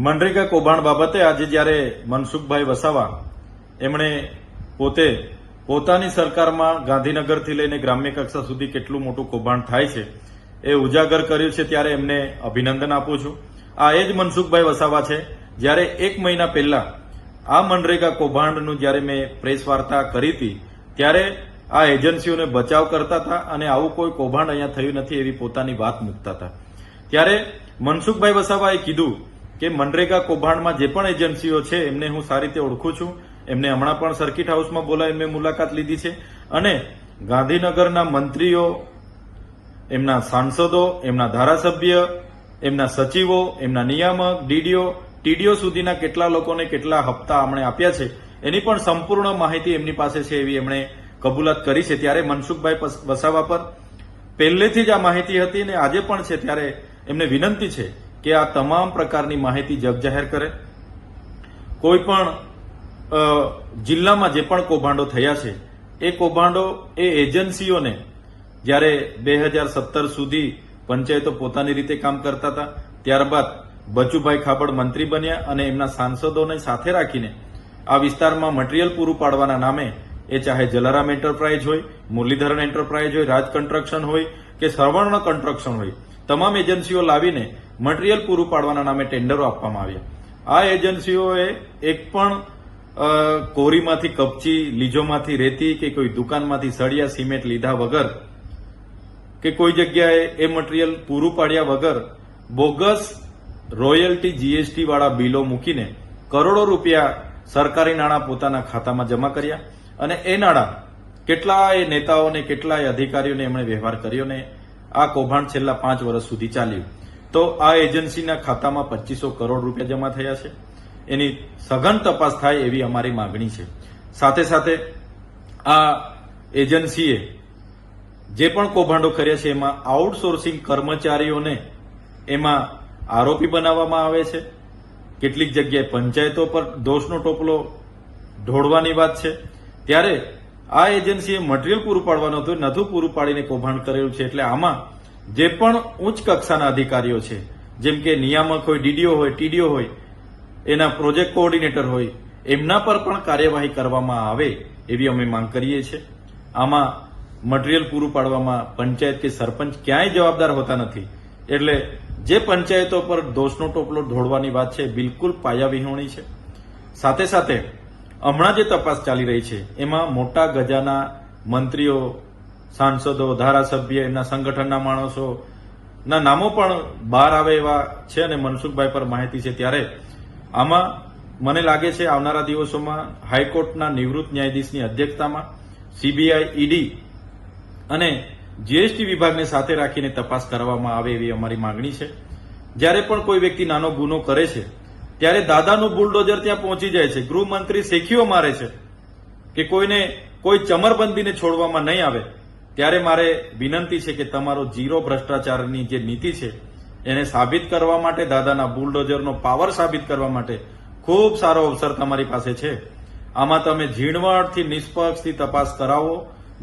મનરેગા કૌભાંડ બાબતે આજે જ્યારે મનસુખભાઈ વસાવા એમણે પોતાની સરકારમાં ગાંધીનગરથી લઈને ગ્રામ્ય કક્ષા સુધી કેટલું મોટું કૌભાંડ થાય છે એ ઉજાગર કર્યું છે, ત્યારે એમને અભિનંદન આપું છું. આ એ જ મનસુખભાઈ વસાવા છે જ્યારે 1 મહિના પહેલા આ મનરેગા કૌભાંડનું જ્યારે મેં પ્રેસ વાર્તા કરી હતી ત્યારે આ એજન્સીઓને બચાવ કરતા હતા અને આવું કોઈ કૌભાંડ અહીંયા થયું નથી એવી પોતાની વાત મૂકતા હતા. ત્યારે મનસુખભાઈ વસાવાએ કીધું કે મનરેગા કૌભાંડમાં જે પણ એજન્સીઓ છે એમને હું સારી રીતે ઓળખું છું. એમને હમણાં પણ સર્કિટ હાઉસમાં બોલાવી મેં મુલાકાત લીધી છે અને ગાંધીનગરના મંત્રીઓ, એમના સાંસદો, એમના ધારાસભ્ય, એમના સચિવો, એમના નિયામક, ડીડીઓ, ટીડીઓ સુધીના કેટલા લોકોને કેટલા હપ્તા અમને આપ્યા છે એની પણ સંપૂર્ણ માહિતી એમની પાસે છે એવી એમણે કબૂલાત કરી છે. ત્યારે મનસુખભાઈ વસાવા પર પહેલેથી જ આ માહિતી હતી અને આજે પણ છે. ત્યારે એમને વિનંતી છે કે આ તમામ પ્રકારની માહિતી જગજાહેર કરે. કોઈ પણ જિલ્લામાં જે પણ કૌભાંડો થયા છે એ કૌભાંડો એ એજન્સીઓને જ્યારે 2017 સુધી પંચાયતો પોતાની રીતે કામ કરતા હતા, ત્યારબાદ બચુભાઈ ખાબડ મંત્રી બન્યા અને એમના સાંસદોને સાથે રાખીને આ વિસ્તારમાં મટીરીયલ પૂરું પાડવાના નામે એ ચાહે જલારામ એન્ટરપ્રાઇઝ હોય, મુરલીધરન એન્ટરપ્રાઇઝ હોય, રાજ કન્સ્ટ્રક્શન હોય કે સર્વર્ણ કન્સ્ટ્રક્શન હોય, તમામ એજન્સીઓ લાવીને મટીરીયલ પૂરું પાડવાના નામે ટેન્ડરો આપવામાં આવ્યા. આ એજન્સીઓએ એક પણ કોરીમાંથી કપચી, લીજોમાંથી રેતી કે કોઈ દુકાનમાંથી સળિયા સિમેન્ટ લીધા વગર કે કોઈ જગ્યાએ એ મટીરીયલ પૂરું પાડ્યા વગર બોગસ રોયલ્ટી જીએસટી વાળા બિલો મૂકીને કરોડો રૂપિયા સરકારી નાણાં પોતાના ખાતામાં જમા કર્યા અને એ નાણાં કેટલાય નેતાઓને, કેટલાય અધિકારીઓને એમણે વ્યવહાર કર્યો ને આ કૌભાંડ છેલ્લા 5 વર્ષ સુધી ચાલ્યું. તો આ એજન્સીના ખાતામાં 2500 કરોડ રૂપિયા જમા થયા છે. એની સઘન તપાસ થાય એવી અમારી માંગણી છે. સાથે સાથે આ એજન્સીએ જે પણ કૌભાંડો કર્યા છે એમાં આઉટસોર્સિંગ કર્મચારીઓને એમાં આરોપી બનાવવામાં આવે છે. કેટલીક જગ્યાએ પંચાયતો પર દોષનો ટોપલો ઢોળવાની વાત છે. ત્યારે આ એજન્સીએ મટીરીયલ પૂરું પાડવાનું હતું, નથું પૂરું પાડીને કૌભાંડ કરેલું છે. એટલે આમાં જે પણ ઉચ્ચ કક્ષાના અધિકારીઓ છે, જેમ કે નિયામક હોય, ડીડીઓ હોય, ટીડીઓ હોય, એના પ્રોજેક્ટ કોઓર્ડિનેટર હોય, એમના પર પણ કાર્યવાહી કરવામાં આવે એવી અમે માંગ કરીએ છીએ. આમાં મટીરીયલ પૂરું પાડવામાં પંચાયત કે સરપંચ ક્યાંય જવાબદાર હોતા નથી. એટલે જે પંચાયતો પર દોષનો ટોપલો ઢોળવાની વાત છે બિલકુલ પાયાવિહોણી છે. સાથે સાથે હમણાં જે તપાસ ચાલી રહી છે એમાં મોટા ગજાના મંત્રીઓ, સાંસદો, ધારાસભ્ય, એમના સંગઠનના માણસોના નામો પણ બહાર આવે એવા છે અને મનસુખભાઈ પર માહિતી છે. ત્યારે આમાં મને લાગે છે આવનારા દિવસોમાં હાઈકોર્ટના નિવૃત્ત ન્યાયાધીશની અધ્યક્ષતામાં સીબીઆઈ, ઈડી અને જીએસટી વિભાગને સાથે રાખીને તપાસ કરવામાં આવે એવી અમારી માંગણી છે. જ્યારે પણ કોઈ વ્યક્તિ નાનો ગુનો કરે છે ત્યારે દાદાનું બુલડોઝર ત્યાં પહોંચી જાય છે, ગૃહમંત્રી શેખીઓ મારે છે કે કોઈને કોઈ ચમરબંધીને છોડવામાં નહીં આવે. ત્યારે મારે વિનંતી છે કે તમારો ઝીરો ભ્રષ્ટાચારની જે નીતિ છે એને સાબિત કરવા માટે, દાદાના બુલડોઝરનો પાવર સાબિત કરવા માટે ખૂબ સારો અવસર તમારી પાસે છે. આમાં તમે ઝીણવટથી, નિષ્પક્ષથી તપાસ કરાવો.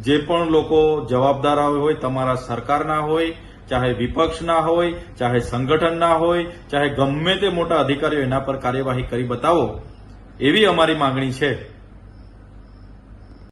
જે પણ લોકો જવાબદાર હોય, તમારા સરકારના હોય, ચાહે વિપક્ષના હોય, ચાહે સંગઠનના હોય, ચાહે ગમે તે મોટા અધિકારીઓ, એના પર કાર્યવાહી કરી બતાવો એવી અમારી માંગણી છે.